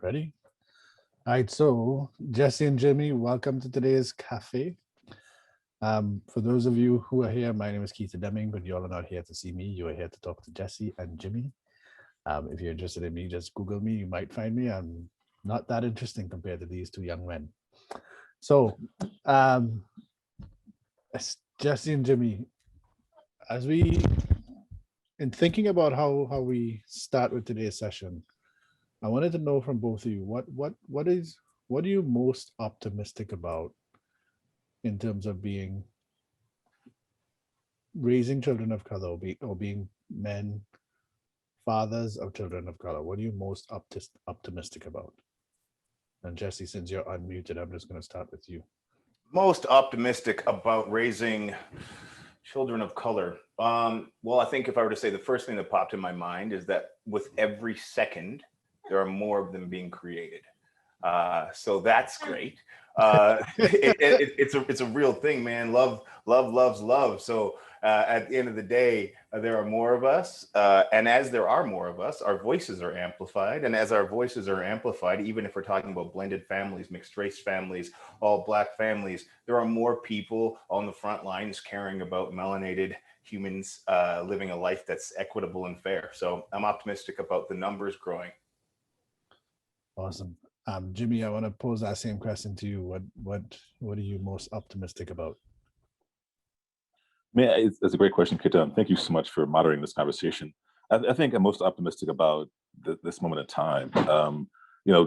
Ready? All right, so Jesse and Jimmy, welcome to today's cafe. For those of you who are here, my name is Keita Demming, but you all are not here to see me. You are here to talk to Jesse and Jimmy. If you're interested in me, just Google me. You might find me. I'm not that interesting compared to these two young men. So, Jesse and Jimmy, as we, in thinking about how we start with today's session, I wanted to know from both of you what are you most optimistic about in terms of raising children of color or being men, fathers of children of color? What are you most optimistic about? And Jesse, since you're unmuted, I'm just going to start with you. Most optimistic about raising children of color. Well, I think if I were to say the first thing that popped in my mind is that with every second, there are more of them being created. So that's great. It's a real thing, man. Love loves love. So at the end of the day, there are more of us. And as there are more of us, our voices are amplified. And as our voices are amplified, even if we're talking about blended families, mixed race families, all Black families, there are more people on the front lines caring about melanated humans living a life that's equitable and fair. So I'm optimistic about the numbers growing. Awesome. Jimmy, I want to pose that same question to you. What are you most optimistic about? Man, it's a great question, Keita. Thank you so much for moderating this conversation. I think I'm most optimistic about this moment in time.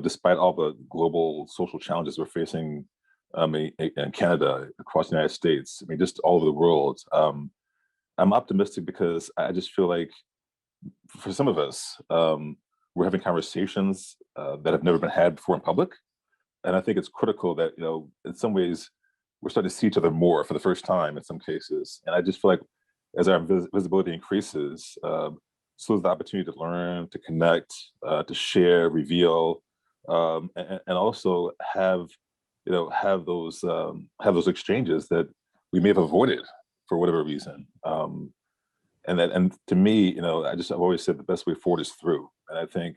Despite all the global social challenges we're facing in Canada, across the United States, just all over the world, I'm optimistic because I just feel like for some of us, we're having conversations that have never been had before in public. And I think it's critical that, in some ways, we're starting to see each other more for the first time in some cases. And I just feel like as our visibility increases, so is the opportunity to learn, to connect, to share, reveal, and also have those exchanges that we may have avoided for whatever reason. And to me, I've always said the best way forward is through. And I think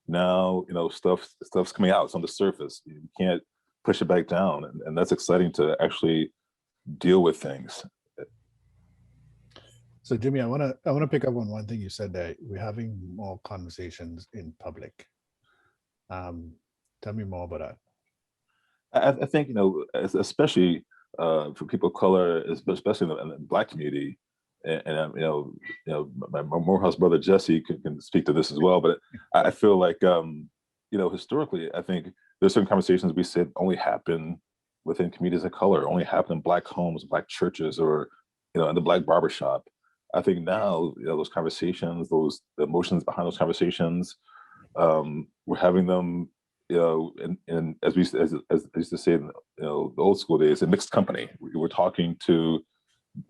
now, stuff's coming out. It's on the surface. You can't push it back down. And that's exciting to actually deal with things. So Jimmy, I want to pick up on one thing you said there. We're having more conversations in public. Tell me more about that. I think, especially for people of color, especially in the Black community, and my Morehouse brother Jesse can speak to this as well. But I feel like historically, I think there's certain conversations we said only happen within communities of color, only happen in Black homes, Black churches, or in the Black barbershop. I think now those conversations, the emotions behind those conversations, we're having them, and as I used to say in the old school days, in mixed company. We're talking to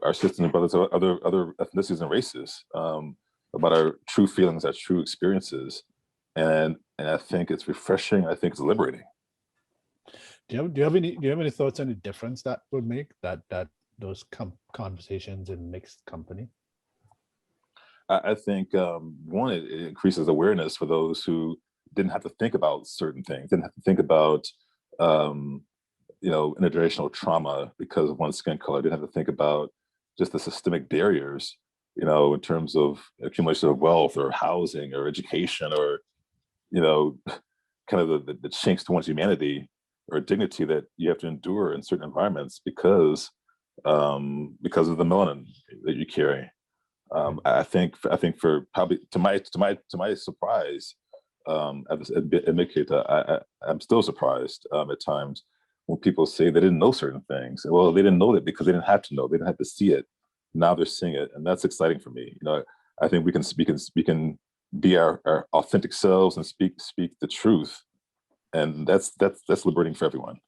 our sisters and brothers of other ethnicities and races about our true feelings, our true experiences, and I think it's refreshing. I think it's liberating. Do you have any thoughts on the difference that would make that those conversations in mixed company? I think one, it increases awareness for those who didn't have to think about certain things, didn't have to think about intergenerational trauma because of one's skin color. Didn't have to think about just the systemic barriers, in terms of accumulation of wealth or housing or education or, kind of the chinks to one's humanity or dignity that you have to endure in certain environments because of the melanin that you carry. I think for probably to my surprise, I just admit that I'm still surprised at times when people say they didn't know certain things. Well, they didn't know that because they didn't have to know. They didn't have to see it. Now they're seeing it, and that's exciting for me. I think we can be our authentic selves and speak the truth, and that's liberating for everyone.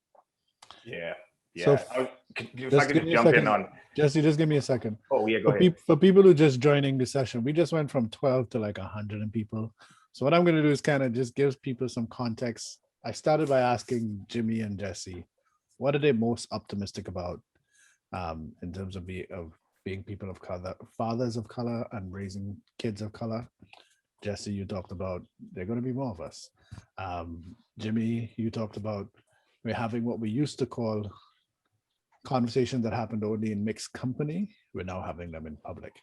Yeah. So if I could jump in on Jesse, just give me a second. Oh yeah, go ahead. For people who are just joining the session, we just went from 12 to like 100 people. So what I'm going to do is kind of just give people some context. I started by asking Jimmy and Jesse, what are they most optimistic about in terms of being people of color, fathers of color, and raising kids of color? Jesse, you talked about there are going to be more of us. Jimmie, you talked about we're having what we used to call conversations that happened only in mixed company. We're now having them in public.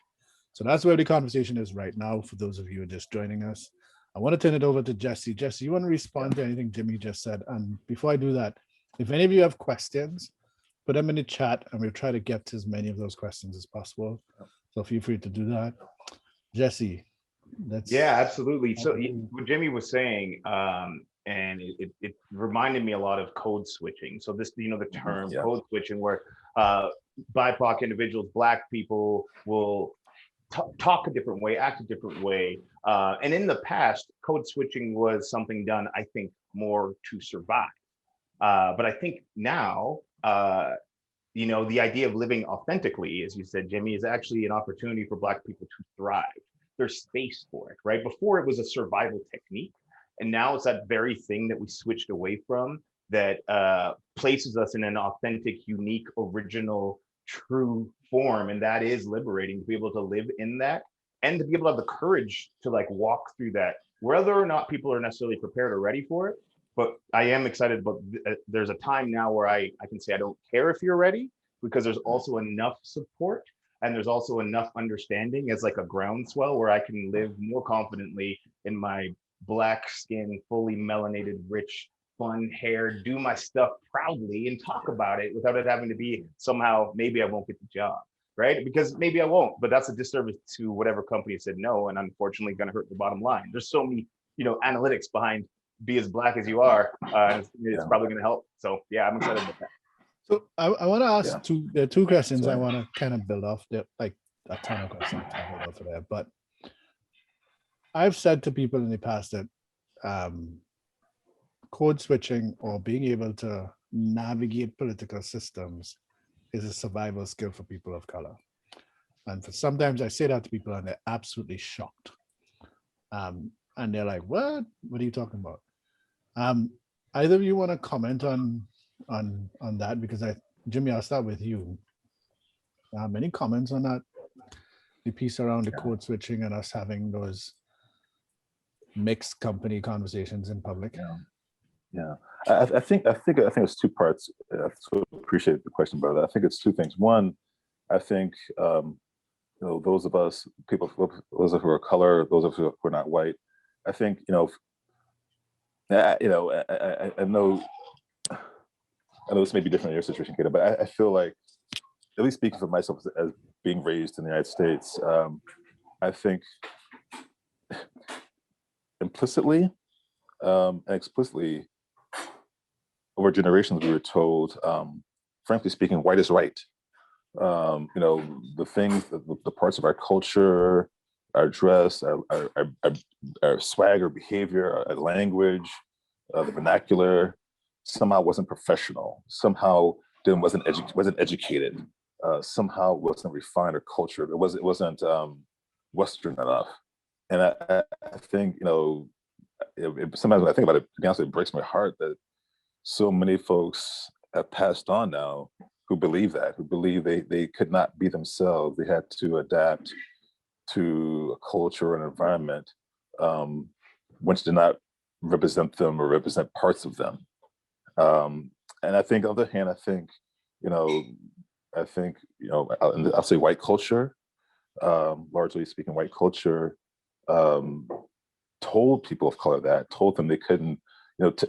So that's where the conversation is right now. For those of you who are just joining us, I want to turn it over to Jesse. Jesse, you want to respond to anything Jimmie just said? And before I do that, if any of you have questions, put them in the chat and we'll try to get to as many of those questions as possible. So feel free to do that. Jesse, Yeah, absolutely. So what Jimmie was saying, and it reminded me a lot of code switching. So this, the term code switching, where BIPOC individuals, Black people will talk a different way, act a different way. And in the past, code switching was something done, I think, more to survive. But I think now, the idea of living authentically, as you said, Jimmie, is actually an opportunity for Black people to thrive. There's space for it, right? Before it was a survival technique, and now it's that very thing that we switched away from that places us in an authentic, unique, original, true form, and that is liberating to be able to live in that and to be able to have the courage to walk through that, whether or not people are necessarily prepared or ready for it. But I am excited about there's a time now where I can say I don't care if you're ready, because there's also enough support and there's also enough understanding as a groundswell where I can live more confidently in my Black skin, fully melanated, rich, fun hair, do my stuff proudly and talk about it without it having to be somehow, maybe I won't get the job, right? Because maybe I won't, but that's a disservice to whatever company said no, and unfortunately going to hurt the bottom line. There's so many, analytics behind be as Black as you are, it's probably going to help. So yeah, I'm excited about that. So I want to ask two questions. I want to kind of build off there, like a ton of questions to build off of there. But I've said to people in the past that code switching or being able to navigate political systems is a survival skill for people of color. And sometimes I say that to people and they're absolutely shocked. And they're like, what are you talking about? Either of you want to comment on that? Because Jimmie, I'll start with you. Any comments on that? The piece around the code switching and us having those mixed company conversations in public. I think it's two parts. I so appreciate the question, brother. I think it's two things. One, I think those of us, those of who are color, those of who are not white, I think I know this may be different in your situation, Keita, but I feel like, at least speaking for myself as being raised in the United States, I think implicitly and explicitly over generations we were told, frankly speaking, white is right. The things, the parts of our culture, our dress, our swag, our behavior, our language, the vernacular, somehow wasn't professional, somehow wasn't educated, somehow wasn't refined or cultured. It wasn't Western enough. And I think, sometimes when I think about it, to be honest, it breaks my heart that so many folks have passed on now who believe they could not be themselves. They had to adapt to a culture and environment which did not represent them or represent parts of them. And I think, on the other hand, I'll say white culture, largely speaking, white culture told people of color that, told them they couldn't,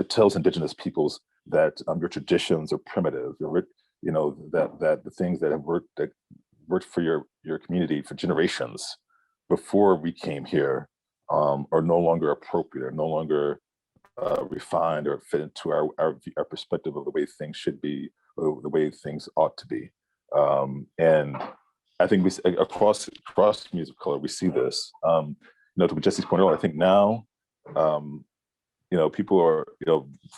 tells indigenous peoples that your traditions are primitive, that the things that worked for your community for generations before we came here are no longer appropriate, or no longer refined or fit into our perspective of the way things should be, or the way things ought to be. And I think we across communities of color, we see this. To Jesse's point earlier, I think now, people are,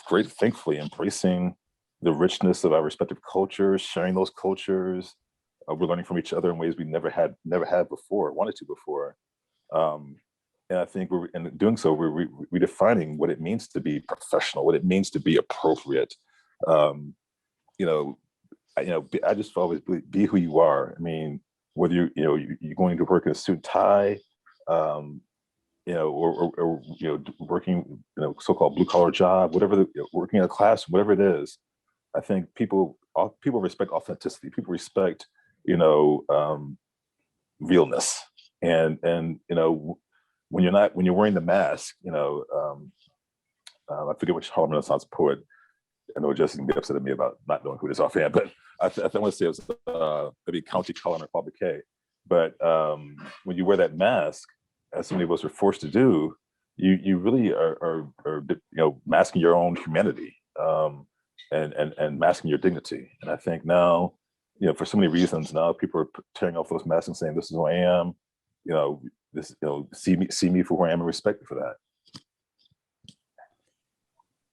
great, thankfully embracing the richness of our respective cultures, sharing those cultures. We're learning from each other in ways we never had before, wanted to before. And I think in doing so, we're redefining what it means to be professional, what it means to be appropriate. I just always believe, be who you are. I mean, whether you're going to work in a suit and tie, or working, so-called blue collar job, whatever, working in a classroom, whatever it is. I think people respect authenticity. People respect, realness. And when you're wearing the mask, I forget which Harlem Renaissance poet. I know Jesse can be upset at me about not knowing who it is offhand, but I want to say it was maybe County Cullen or Paul Bouquet. But when you wear that mask, as so many of us are forced to do, you really are masking your own humanity, and masking your dignity. And I think now, for so many reasons, now people are tearing off those masks and saying, "This is who I am." See me for who I am and respect me for that.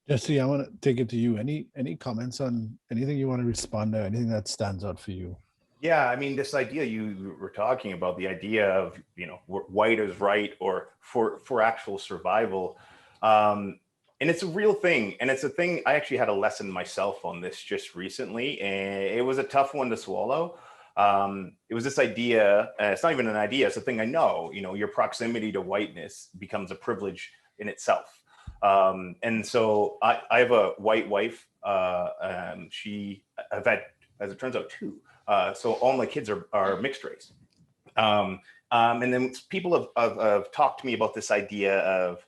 Jesse, I want to take it to you. Any comments on anything you want to respond to? Anything that stands out for you? Yeah, I mean, this idea you were talking about, the idea of white is right, or for actual survival, and it's a real thing, and it's a thing. I actually had a lesson myself on this just recently, and it was a tough one to swallow. It was this idea. It's not even an idea. It's a thing I know. Your proximity to whiteness becomes a privilege in itself. And so I have a white wife. I've had, as it turns out, two. So all my kids are mixed race. And then people have talked to me about this idea of,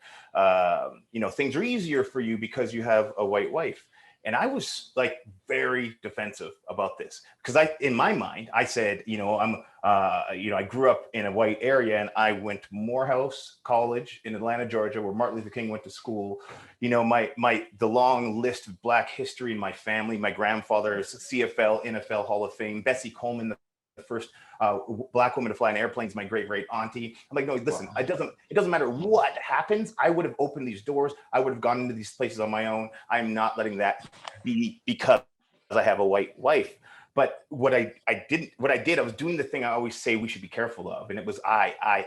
things are easier for you because you have a white wife. And I was like very defensive about this because in my mind, I said, I grew up in a white area, and I went to Morehouse College in Atlanta, Georgia, where Martin Luther King went to school. The long list of Black history in my family. My grandfather is CFL, NFL Hall of Fame. Bessie Coleman, the first Black woman to fly in airplanes, my great auntie. I'm like, no, listen, it doesn't matter what happens. I would have opened these doors. I would have gone into these places on my own. I'm not letting that be because I have a white wife. But what I did, I was doing the thing I always say we should be careful of. And it was I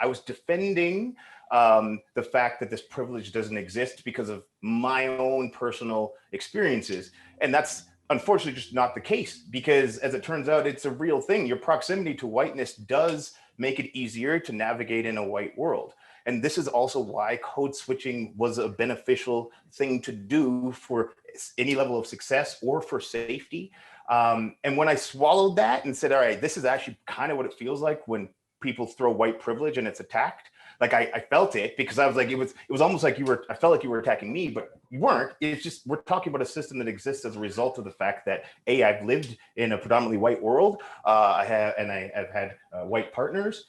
was defending the fact that this privilege doesn't exist because of my own personal experiences. And that's unfortunately just not the case, because as it turns out, it's a real thing. Your proximity to whiteness does make it easier to navigate in a white world. And this is also why code switching was a beneficial thing to do for any level of success or for safety. And when I swallowed that and said, all right, this is actually kind of what it feels like when people throw white privilege and it's attacked. Like I felt it, because I was like, it was almost like I felt like you were attacking me, but you weren't. It's just, we're talking about a system that exists as a result of the fact that I've lived in a predominantly white world. I have had white partners.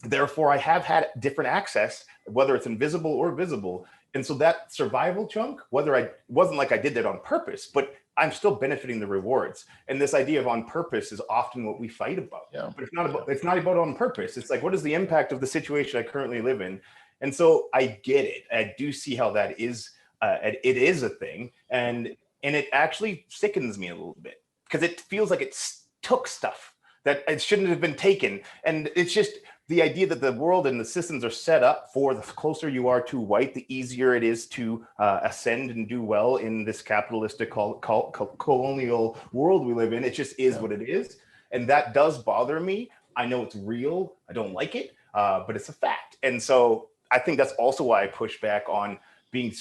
Therefore, I have had different access, whether it's invisible or visible. And so that survival chunk, it wasn't like I did that on purpose, but I'm still benefiting the rewards. And this idea of on purpose is often what we fight about. Yeah. But it's not about on purpose. It's like, what is the impact of the situation I currently live in? And so I get it. I do see how that is. It is a thing, and it actually sickens me a little bit, because it feels like it took stuff that it shouldn't have been taken. And it's just the idea that the world and the systems are set up for the closer you are to white, the easier it is to ascend and do well in this capitalistic colonial world we live in. It just is what it is. And that does bother me. I know it's real. I don't like it, but it's a fact. And so I think that's also why I push back on being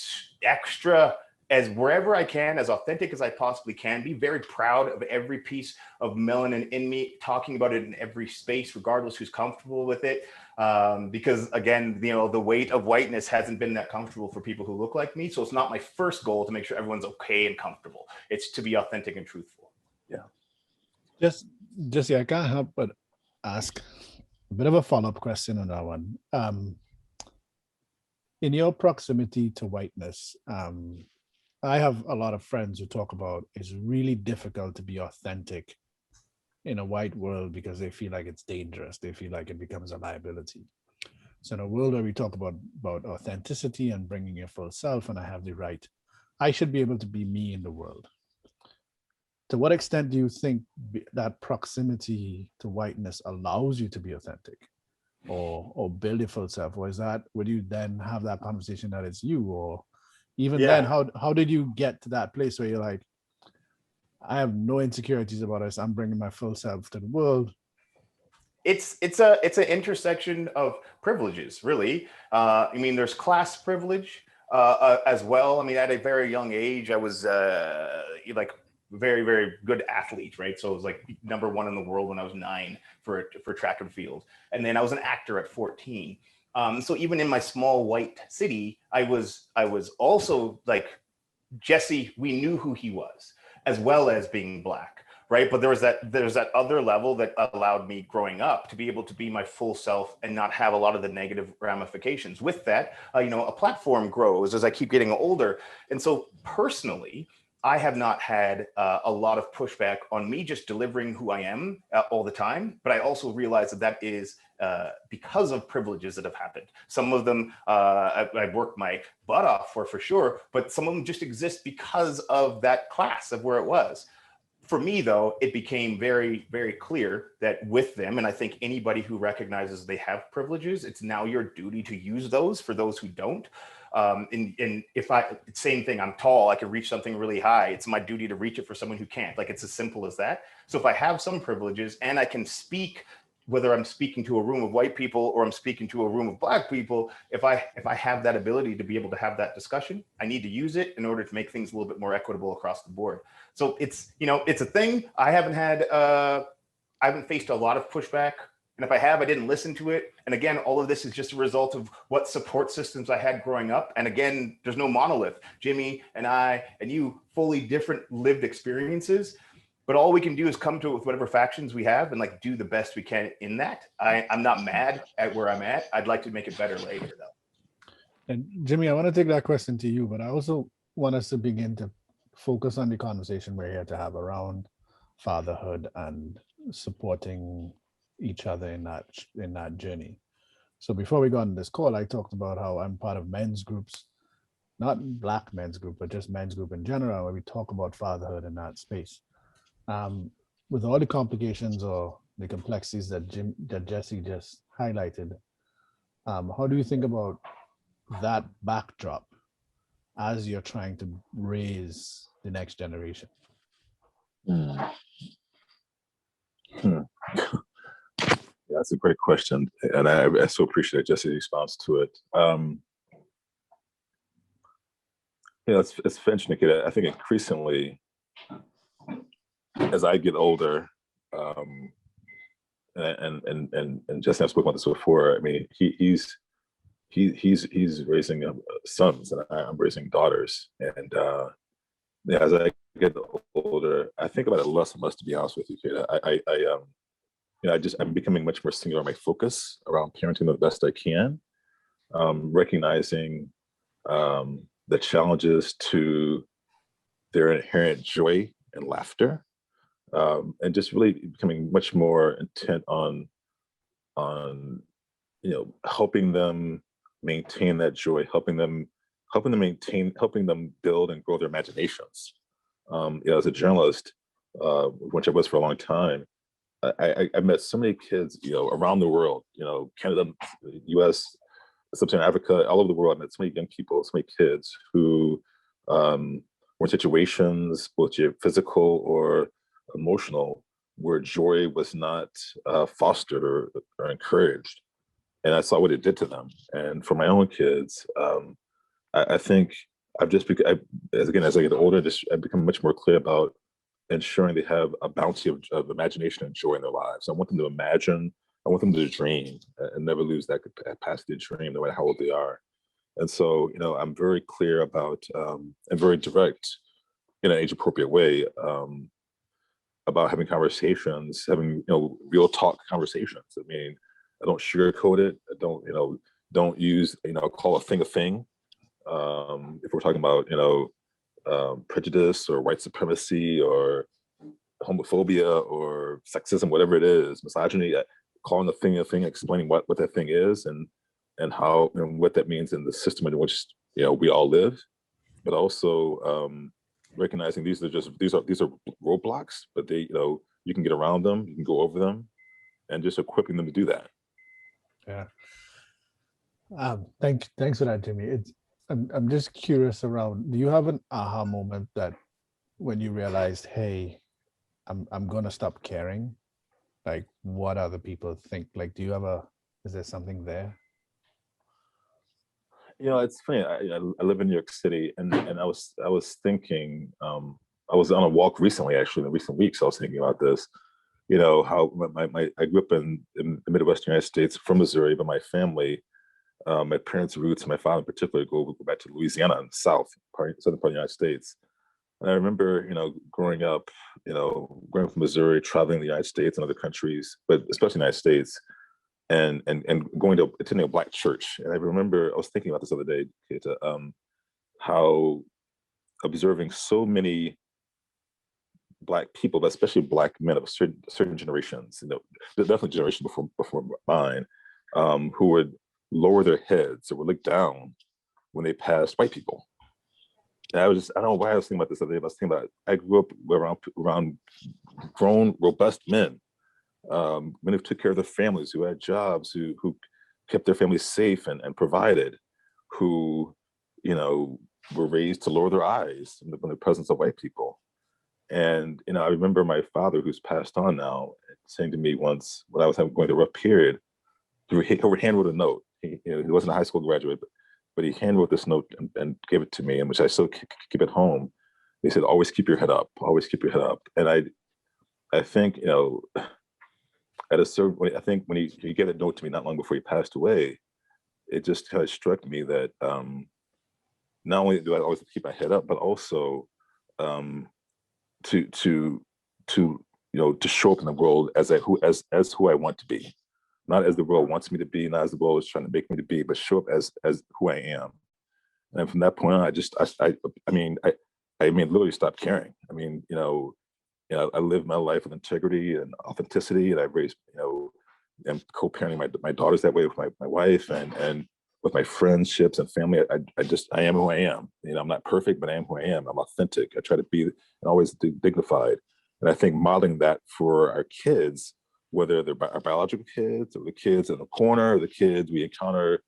extra, as wherever I can, as authentic as I possibly can, be very proud of every piece of melanin in me, talking about it in every space, regardless who's comfortable with it. Because again, the weight of whiteness hasn't been that comfortable for people who look like me. So it's not my first goal to make sure everyone's okay and comfortable. It's to be authentic and truthful. Yeah. Jesse, I can't help but ask a bit of a follow-up question on that one. In your proximity to whiteness, I have a lot of friends who talk about it's really difficult to be authentic in a white world because they feel like it's dangerous. They feel like it becomes a liability. So in a world where we talk about authenticity and bringing your full self, and I have the right, I should be able to be me in the world. To what extent do you think that proximity to whiteness allows you to be authentic or build your full self? Or would you then have that conversation that it's you? Or even then, how did you get to that place where you're like, I have no insecurities about this. I'm bringing my full self to the world. It's an intersection of privileges, really. I mean, there's class privilege as well. I mean, at a very young age, I was like very, very good athlete, right? So I was like #1 in the world when I was 9 for track and field, and then I was an actor at 14. So even in my small white city, I was also like Jesse. We knew who he was, as well as being black, right? But there's that other level that allowed me growing up to be able to be my full self and not have a lot of the negative ramifications. With that, a platform grows as I keep getting older, and so personally, I have not had a lot of pushback on me just delivering who I am all the time. But I also realize that is because of privileges that have happened. Some of them I've worked my butt off for sure, but some of them just exist because of that class of where it was. For me, though, it became very, very clear that with them, and I think anybody who recognizes they have privileges, it's now your duty to use those for those who don't. And if same thing, I'm tall, I can reach something really high. It's my duty to reach it for someone who can't. Like, it's as simple as that. So if I have some privileges and I can speak, whether I'm speaking to a room of white people or I'm speaking to a room of black people, if I have that ability to be able to have that discussion, I need to use it in order to make things a little bit more equitable across the board. So it's a thing. I haven't faced a lot of pushback. And if I have, I didn't listen to it. And again, all of this is just a result of what support systems I had growing up. And again, there's no monolith. Jimmie and I and you, fully different lived experiences. But all we can do is come to it with whatever factions we have and like do the best we can in that. I'm not mad at where I'm at. I'd like to make it better later, though. And Jimmie, I want to take that question to you, but I also want us to begin to focus on the conversation we're here to have around fatherhood and supporting each other in that journey. So before we got on this call, I talked about how I'm part of men's groups, not black men's group, but just men's group in general, where we talk about fatherhood in that space. With all the complications or the complexities that Jesse just highlighted, how do you think about that backdrop as you're trying to raise the next generation? Yeah, that's a great question, and I so appreciate Jesse's response to it. It's fascinating. I think increasingly, as I get older, and Jesse and I spoke about this before. I mean, he's raising sons, and I'm raising daughters, and as I get older, I think about it less and less. To be honest with you, Keita, I'm becoming much more singular in my focus around parenting the best I can, recognizing the challenges to their inherent joy and laughter, and just really becoming much more intent on helping them maintain that joy, helping them build and grow their imaginations. As a journalist, which I was for a long time, I met so many kids, around the world, Canada, U.S., Sub-Saharan Africa, all over the world. I met so many young people, so many kids who were in situations, both physical or emotional, where joy was not fostered or encouraged. And I saw what it did to them. And for my own kids, I think as I get older, I've become much more clear about ensuring they have a bounty of imagination and joy in their lives. I want them to imagine. I want them to dream and never lose that capacity to dream, no matter how old they are. And so, I'm very clear about and very direct in an age-appropriate way about having conversations, having real talk conversations. I mean, I don't sugarcoat it. I don't use call a thing a thing. If we're talking about prejudice or white supremacy or homophobia or sexism, whatever it is, misogyny, calling a thing, explaining what that thing is and how and what that means in the system in which we all live, but also recognizing these are roadblocks, but they you can get around them, you can go over them, and just equipping them to do that. Yeah. Thanks for that, Jimmie. I'm just curious around, do you have an aha moment that when you realized, hey, I'm gonna stop caring like what other people think? Like, is there something there? It's funny. I live in New York City, and I was thinking. I was on a walk recently, actually, in the recent weeks. I was thinking about this. How I grew up in the Midwestern United States from Missouri, but my family, my parents' roots, my father in particular, go back to Louisiana in the southern part of the United States. And I remember, growing up, growing from Missouri, traveling the United States and other countries, but especially the United States, and going to attending a Black church. And I remember I was thinking about this the other day, Keita, how observing so many Black people, but especially Black men of certain generations, definitely generation before mine, who would lower their heads or would look down when they passed white people. And I don't know why I was thinking about this the other day. I was thinking about, I grew up around grown, robust men, men who took care of their families, who had jobs, who kept their families safe and provided, who, were raised to lower their eyes in the presence of white people. And, I remember my father, who's passed on now, saying to me once when I was going through a rough period, he handwrote a note. He wasn't a high school graduate, but he handwrote this note and gave it to me, and which I still keep at home. He said, "Always keep your head up. Always keep your head up." And I think, at a certain point, I think when he gave that note to me not long before he passed away, it just kind of struck me that not only do I always keep my head up, but also to to show up in the world as who I want to be, not as the world wants me to be, not as the world is trying to make me to be, but show up as who I am. And from that point on, I literally stopped caring. I live my life with integrity and authenticity, and I've raised, I'm co-parenting my daughters that way with my wife and with my friendships and family. I am who I am. I'm not perfect, but I am who I am. I'm authentic. I try to be and always dignified. And I think modeling that for our kids, whether they're our biological kids or the kids in the corner or the kids we encounter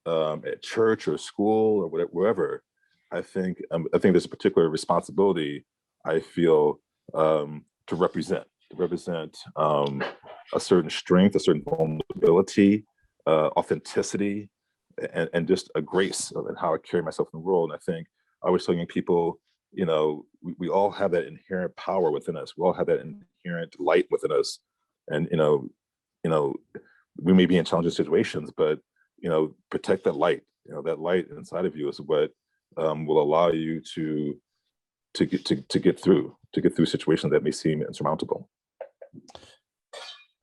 at church or school or whatever, wherever, I think there's a particular responsibility I feel to represent a certain strength, a certain vulnerability, authenticity, and just a grace in how I carry myself in the world. And I think I was telling people, we all have that inherent power within us. We all have that inherent light within us, and we may be in challenging situations, but protect that light. That light inside of you is what will allow you to get through situations that may seem insurmountable.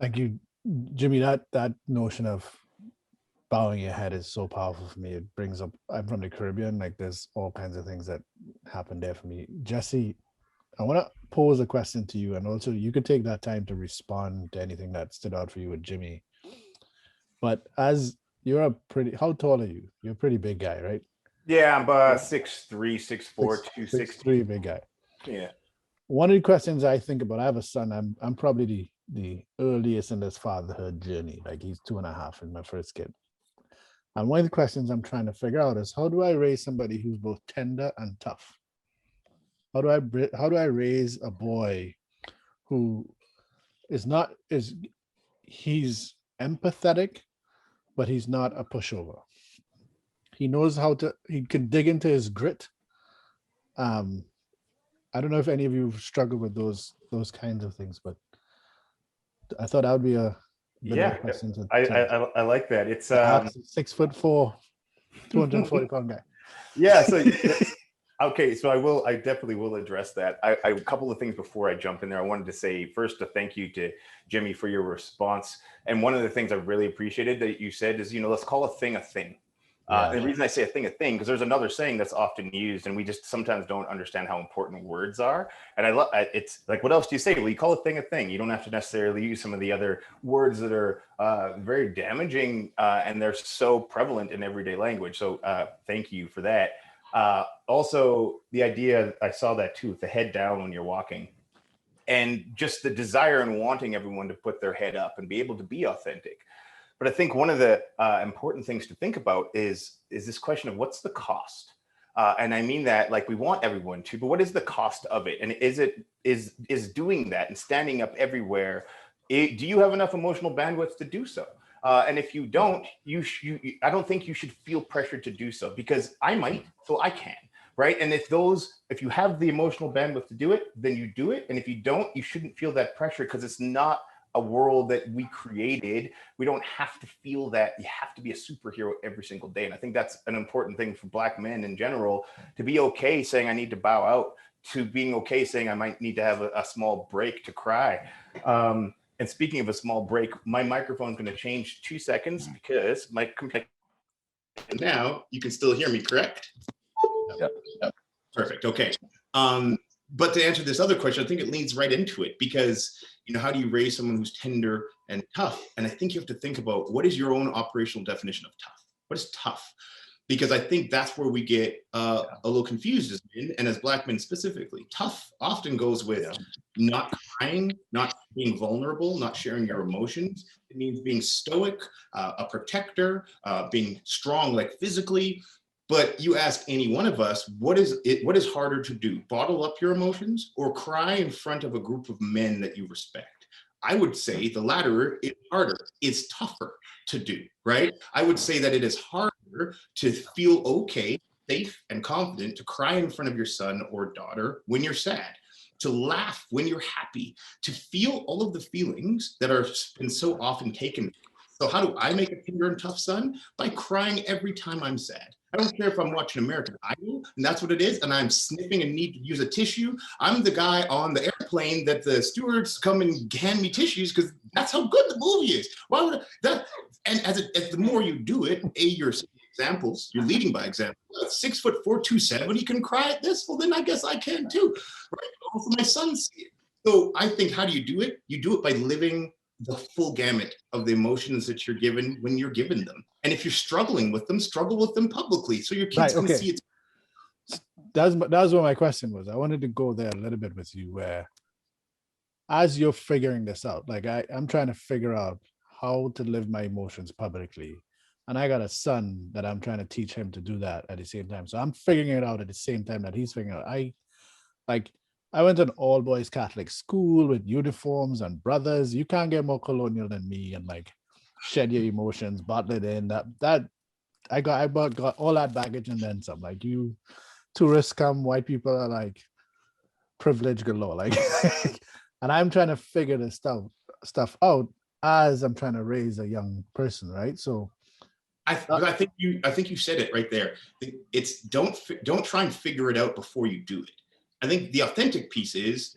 Thank you, Jimmie. That notion of bowing your head is so powerful for me. It brings up, I'm from the Caribbean, like there's all kinds of things that happen there for me. Jesse, I want to pose a question to you, and also you could take that time to respond to anything that stood out for you with Jimmie. But as you're how tall are you? You're a pretty big guy, right? Yeah, I'm 6'3", 6'4", 260. Big guy. Yeah. One of the questions I think about, I have a son. I'm probably the earliest in this fatherhood journey. Like he's 2.5 and my first kid. And one of the questions I'm trying to figure out is, how do I raise somebody who's both tender and tough? How do I raise a boy who he's empathetic, but he's not a pushover. He knows he can dig into his grit. I don't know if any of you struggle with those kinds of things, but I thought that would be a question. I like that. It's 6'4", 240-pound guy. Yeah. So okay. So I definitely will address that. A couple of things before I jump in there. I wanted to say first a thank you to Jimmie for your response. And one of the things I really appreciated that you said is, let's call a thing a thing. And the reason I say a thing, because there's another saying that's often used, and we just sometimes don't understand how important words are. And I love it's like, what else do you say? Well, you call a thing. You don't have to necessarily use some of the other words that are very damaging, and they're so prevalent in everyday language. So thank you for that. Also, the idea, I saw that too, with the head down when you're walking, and just the desire and wanting everyone to put their head up and be able to be authentic. But I think one of the important things to think about is this question of what's the cost? And I mean that like we want everyone to, but what is the cost of it? And is doing that and standing up everywhere Do you have enough emotional bandwidth to do so? And if you don't, I don't think you should feel pressured to do so, because I might, so I can, right? And if you have the emotional bandwidth to do it, then you do it. And if you don't, you shouldn't feel that pressure, because it's not a world that we created. We don't have to feel that you have to be a superhero every single day. And I think that's an important thing for Black men in general, to be okay saying I need to bow out, to being okay saying I might need to have a small break to cry. And speaking of a small break, my microphone's going to change 2 seconds because my computer. Now you can still hear me, correct? Yep. Perfect. Okay. But to answer this other question, I think it leads right into it, because, you know, how do you raise someone who's tender and tough? And I think you have to think about, what is your own operational definition of tough? What is tough? Because I think that's where we get a little confused as men, and as Black men specifically. Tough often goes with not crying, not being vulnerable, not sharing your emotions. It means being stoic, a protector, being strong, like physically. But you ask any one of us, what is harder to do? Bottle up your emotions or cry in front of a group of men that you respect? I would say the latter is harder. It's tougher to do, right? I would say that it is harder to feel okay, safe, and confident to cry in front of your son or daughter when you're sad, to laugh when you're happy, to feel all of the feelings that are been so often taken. So how do I make a tender and tough son? By crying every time I'm sad. I don't care if I'm watching American Idol, and that's what it is, and I'm sniffing and need to use a tissue. I'm the guy on the airplane that the stewards come and hand me tissues, because that's how good the movie is. Why would that? And as the more you do it, you're examples, you're leading by example. 6'4", 270 can cry at this. Well, then I guess I can too, right? Also, my son see it. So I think, how do you do it? You do it by living the full gamut of the emotions that you're given when you're given them. And if you're struggling with them, struggle with them publicly, so your kids can see it. That's what my question was. I wanted to go there a little bit with you, where as you're figuring this out, like I'm trying to figure out how to live my emotions publicly. And I got a son that I'm trying to teach him to do that at the same time. So I'm figuring it out at the same time that he's figuring it out. I went to an all-boys Catholic school with uniforms and brothers. You can't get more colonial than me, and like shed your emotions, bottle it in. I got all that baggage and then some. Like, you tourists come, white people are like privileged galore. Like, and I'm trying to figure this stuff out as I'm trying to raise a young person, right? So I think you said it right there. It's don't try and figure it out before you do it. I think the authentic piece is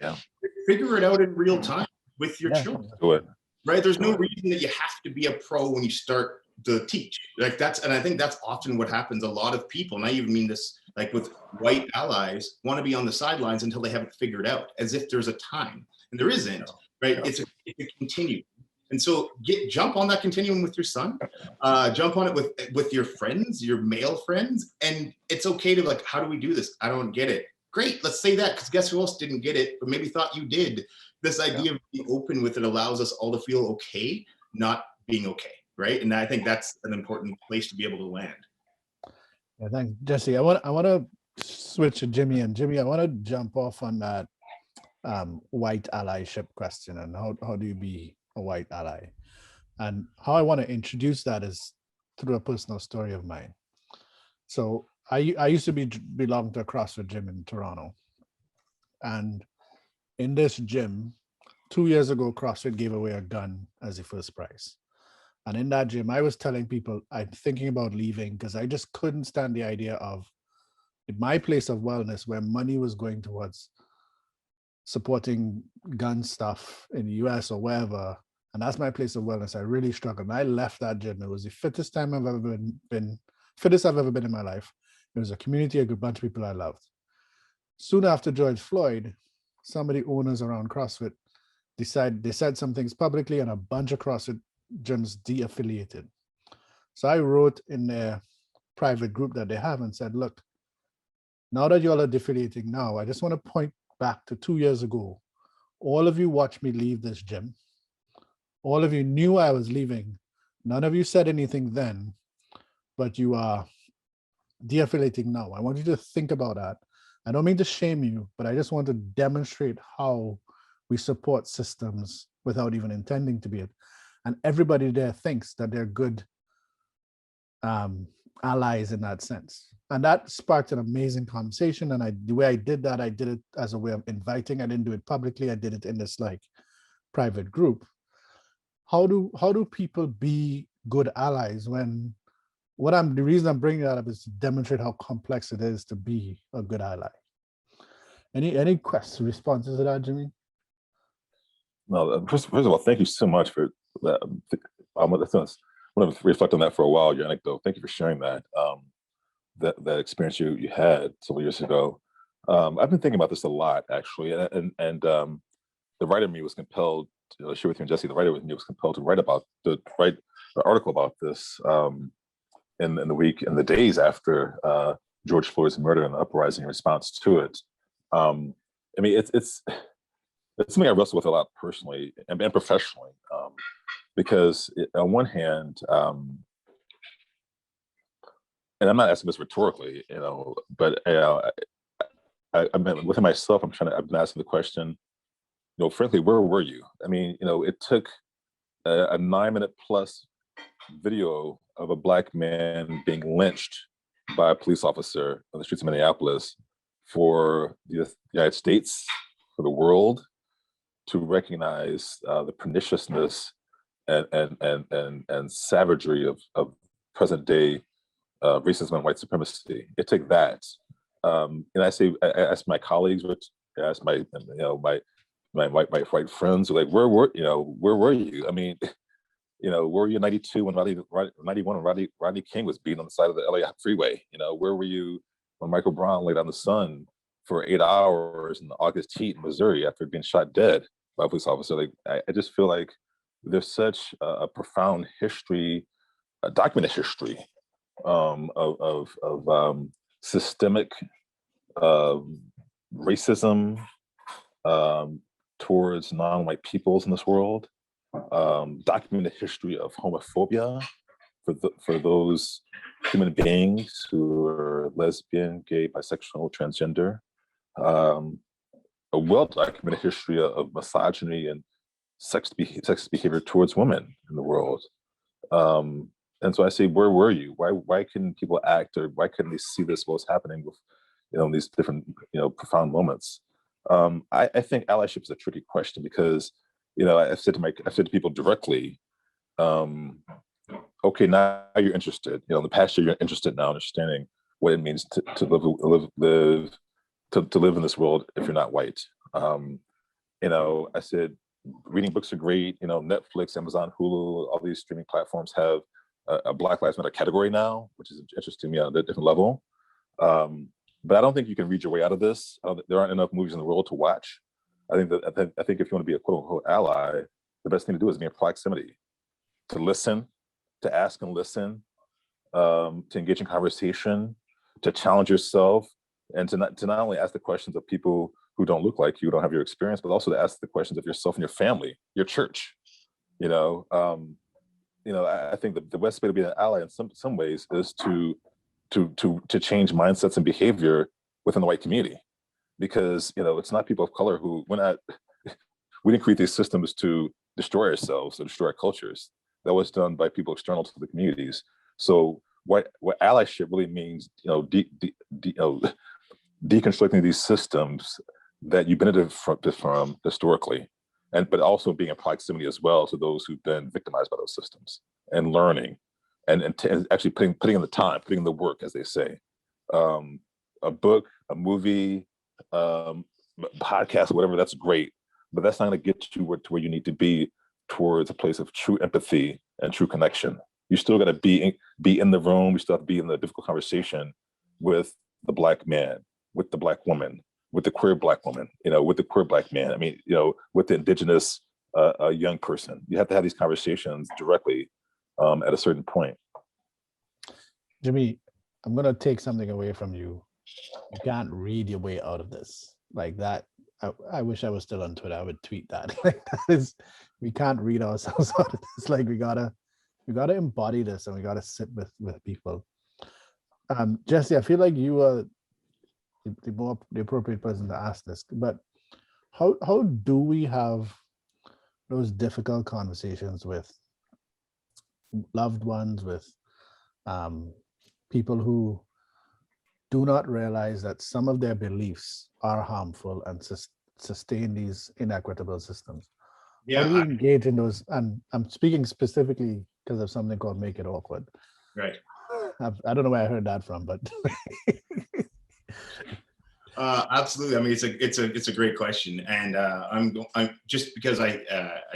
figure it out in real time with your children. Do it. Right? There's no reason that you have to be a pro when you start to teach. And I think that's often what happens. A lot of people, and I even mean this, like with white allies, want to be on the sidelines until they have it figured out, as if there's a time, and there isn't. Right? Yeah. It's a continuum. And so jump on that continuum with your son, jump on it with your friends, your male friends, and it's okay to, like, how do we do this? I don't get it. Great, let's say that, because guess who else didn't get it, but maybe thought you did. This idea of being open with it allows us all to feel okay, not being okay, right? And I think that's an important place to be able to land. Yeah, thanks, Jesse. I want to switch to Jimmie, and Jimmie, I want to jump off on that white allyship question, and how do you be a white ally? And how I want to introduce that is through a personal story of mine. So I used to belong to a CrossFit gym in Toronto, and in this gym, 2 years ago, CrossFit gave away a gun as the first prize. And in that gym, I was telling people I'm thinking about leaving because I just couldn't stand the idea of my place of wellness, where money was going towards supporting gun stuff in the US or wherever. And that's my place of wellness. I really struggled. And I left that gym. It was the fittest time I've ever fittest I've ever been in my life. It was a community, a good bunch of people I loved. Soon after George Floyd, some of the owners around CrossFit they said some things publicly, and a bunch of CrossFit gyms de-affiliated. So I wrote in their private group that they have and said, look, now that y'all are de-affiliating now, I just want to point back to 2 years ago. All of you watched me leave this gym. All of you knew I was leaving. None of you said anything then, but you are de-affiliating now. I want you to think about that. I don't mean to shame you, but I just want to demonstrate how we support systems without even intending to be it. And everybody there thinks that they're good allies in that sense. And that sparked an amazing conversation. And the way I did that, I did it as a way of inviting. I didn't do it publicly. I did it in this like private group. How do people be good allies when the reason I'm bringing that up is to demonstrate how complex it is to be a good ally. Any questions, responses to that, Jimmie? No, first of all, thank you so much for that. I want to reflect on that for a while, your anecdote. Thank you for sharing that. That experience you had several years ago. I've been thinking about this a lot, actually, and the writer in me was compelled to share with you and Jesse. The writer with me was compelled to write an article about this in the days after George Floyd's murder and the uprising in response to it. I mean, it's something I wrestle with a lot personally and professionally, because on one hand, and I'm not asking this rhetorically, but I mean, within myself, I've been asking the question, frankly, where were you? I mean, it took a 9-minute plus video of a Black man being lynched by a police officer on the streets of Minneapolis for the United States, for the world, to recognize the perniciousness and savagery of present day racism and white supremacy. It took that, and I asked my colleagues, I asked my white friends, like, where were you? I mean, where were you in '92 when '91 when Rodney King was beaten on the side of the LA freeway? Where were you when Michael Brown laid on the sun for 8 hours in the August heat in Missouri after being shot dead by a police officer? Like, I just feel like there's such a profound history, a documented history of systemic racism towards non-white peoples in this world, documented history of homophobia for those human beings who are lesbian, gay, bisexual, transgender, a well-documented history of misogyny and sexist behavior towards women in the world. And so I say, where were you? Why couldn't people act, or why couldn't they see this, what was happening with, these different, profound moments? I think allyship is a tricky question because, I've said to people directly, okay, now you're interested. In the past year, you're interested now in understanding what it means to live in this world if you're not white. I said, reading books are great. Netflix, Amazon, Hulu, all these streaming platforms have a Black Lives Matter category now, which is interesting to me on a different level. But I don't think you can read your way out of this. There aren't enough movies in the world to watch. I think if you want to be a quote unquote ally, the best thing to do is be in proximity, to listen, to ask and listen, to engage in conversation, to challenge yourself, and to not only ask the questions of people who don't look like you, don't have your experience, but also to ask the questions of yourself and your family, your church. I think the best way to be an ally in some ways is to change mindsets and behavior within the white community, because it's not people of color who we didn't create these systems to destroy ourselves or destroy our cultures. That was done by people external to the communities. So what allyship really means, deconstructing these systems that you benefited from historically, but also being in proximity as well to those who've been victimized by those systems, and learning, and actually putting in the time, putting in the work, as they say. A book, a movie, podcast, whatever, that's great, but that's not going to get you to where you need to be towards a place of true empathy and true connection. You still got to be in the room. You still have to be in the difficult conversation with the Black man, with the Black woman, with the queer Black woman, with the queer Black man. I mean, with the indigenous young person. You have to have these conversations directly at a certain point. Jimmie, I'm going to take something away from you. You can't read your way out of this like that. I wish I was still on Twitter. I would tweet that. Like, that is, we can't read ourselves out of this. Like, we gotta embody this, and we gotta sit with people. Jesse, I feel like you are the appropriate person to ask this, but how do we have those difficult conversations with loved ones, with people who do not realize that some of their beliefs are harmful and sustain these inequitable systems. How do you engage in those? And I'm speaking specifically because of something called Make It Awkward. Right. I don't know where I heard that from, but absolutely. I mean, it's a great question, and I'm just because I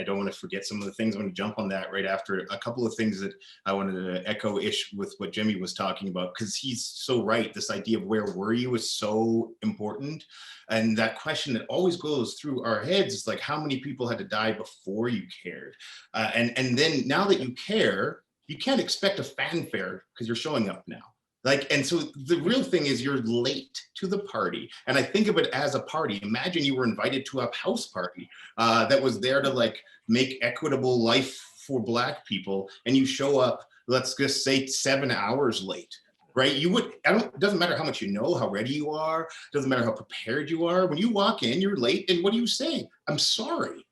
don't want to forget some of the things. I'm going to jump on that right after a couple of things that I wanted to echo-ish with what Jimmie was talking about, because he's so right. This idea of where were you is so important, and that question that always goes through our heads is like, how many people had to die before you cared, and then now that you care, you can't expect a fanfare because you're showing up now. Like, and so the real thing is you're late to the party. And I think of it as a party. Imagine you were invited to a house party that was there to like make equitable life for Black people. And you show up, let's just say 7 hours late, right? You would, it doesn't matter how much you know, how ready you are, doesn't matter how prepared you are. When you walk in, you're late. And what do you say? I'm sorry.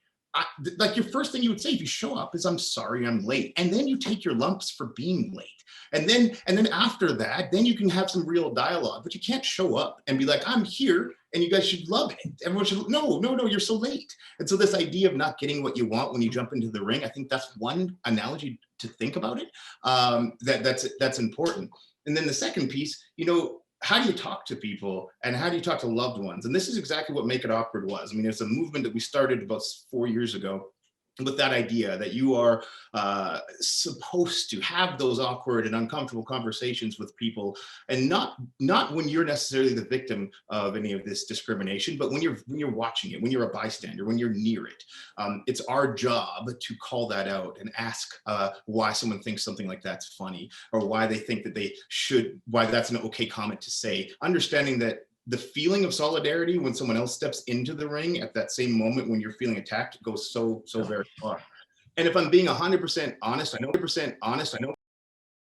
Like your first thing you would say if you show up is, I'm sorry, I'm late. And then you take your lumps for being late. And then after that, then you can have some real dialogue, but you can't show up and be like, I'm here and you guys should love it. Everyone should, no, you're so late. And so this idea of not getting what you want when you jump into the ring, I think that's one analogy to think about it. That's important. And then the second piece, how do you talk to people and how do you talk to loved ones? And this is exactly what Make It Awkward was. I mean, it's a movement that we started about 4 years ago with that idea that you are supposed to have those awkward and uncomfortable conversations with people, and not when you're necessarily the victim of any of this discrimination, but when you're watching it, when you're a bystander, when you're near it. It's our job to call that out and ask why someone thinks something like that's funny, or why they think that why that's an okay comment to say, understanding that the feeling of solidarity when someone else steps into the ring at that same moment when you're feeling attacked goes so very far. And if I'm being 100% honest, I know